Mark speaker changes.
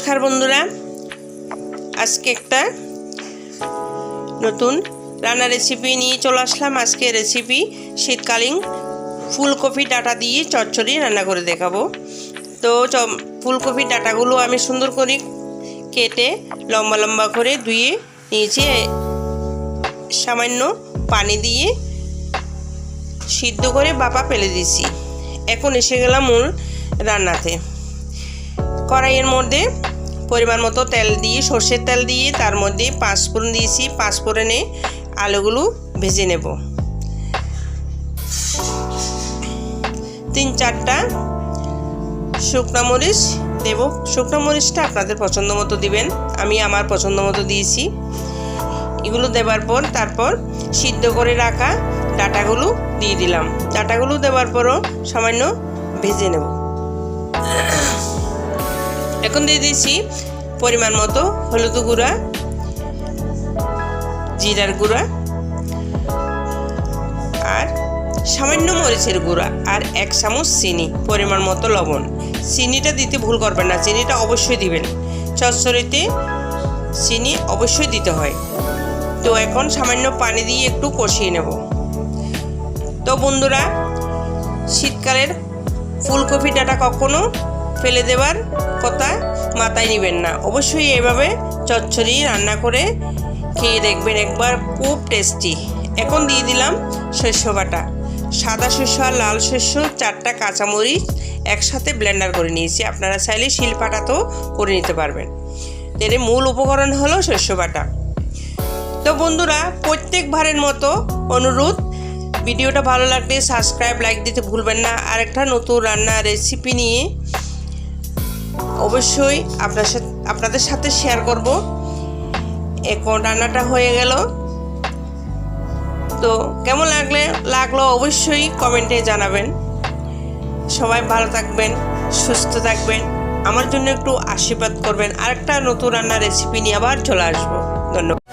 Speaker 1: নমস্কার বন্ধুরা, আজকে একটা নতুন রান্না রেসিপি নিয়ে চলে আসলাম। আজকে রেসিপি শীতকালীন ফুলকপি ডাঁটা দিয়ে চচ্চড়ি রান্না করে দেখাবো। তো ফুলকপির ডাঁটাগুলো আমি সুন্দর করে কেটে লম্বা লম্বা করে ধুয়ে নিয়েছি, সামান্য পানি দিয়ে সিদ্ধ করে বাপা ফেলে দিয়েছি। এখন এসে গেলাম মূল রান্নাতে। কড়াইয়ের মধ্যে পরিমাণ মতো তেল দিয়ে, সর্ষের তেল দিয়ে তার মধ্যে পাঁচফোড়ন দিয়েছি। পাঁচফোড়নে আলুগুলো ভেজে নেব। 3-4টা শুকনো মরিচ দেব। শুকনো মরিচটা আপনাদের পছন্দ মতো দিবেন, আমি আমার পছন্দ মতো দিয়েছি। এগুলো দেওয়ার পর তারপর সিদ্ধ করে রাখা ডাঁটাগুলো দিয়ে দিলাম। ডাঁটাগুলো দেওয়ার পরও সামান্য ভেজে নেব। এখন দিয়ে দিয়েছি পরিমাণ মতো হলুদ গুঁড়া, জিরার গুঁড়া আর সামান্য মরিচের গুঁড়া আর 1 চামচ চিনি, পরিমাণ মতো লবণ। চিনিটা দিতে ভুল করবেন না, চিনিটা অবশ্যই দিবেন। চচ্চড়িতে চিনি অবশ্যই দিতে হয়। তো এখন সামান্য পানি দিয়ে একটু কষিয়ে নেব। তো বন্ধুরা, শীতকালের ফুলকপি ডাঁটা কখনো ফেলে দেওয়ার কথা মাথায় নেবেন না। অবশ্যই এভাবে চচ্চড়ি রান্না করে খেয়ে দেখবেন একবার, খুব টেস্টি। এখন দিয়ে দিলাম শস্য বাটা। সাদা শস্য আর লাল শস্য 4টা কাঁচামরিচ একসাথে ব্লেন্ডার করে নিয়েছি। আপনারা চাইলে শিলপাটাতেও করে নিতে পারবেন। এর মূল উপকরণ হলো শস্য বাটা। তো বন্ধুরা, প্রত্যেকবারের মতো অনুরোধ, ভিডিওটা ভালো লাগলে সাবস্ক্রাইব, লাইক দিতে ভুলবেন না। আরেকটা নতুন রান্না রেসিপি নিয়ে অবশ্যই আপনাদের সাথে শেয়ার করব। এখন রান্নাটা হয়ে গেল। তো কেমন লাগলো অবশ্যই কমেন্টে জানাবেন। সবাই ভালো থাকবেন, সুস্থ থাকবেন, আমার জন্য একটু আশীর্বাদ করবেন। আরেকটা নতুন রান্না রেসিপি নিয়ে আবার চলে আসবো। ধন্যবাদ।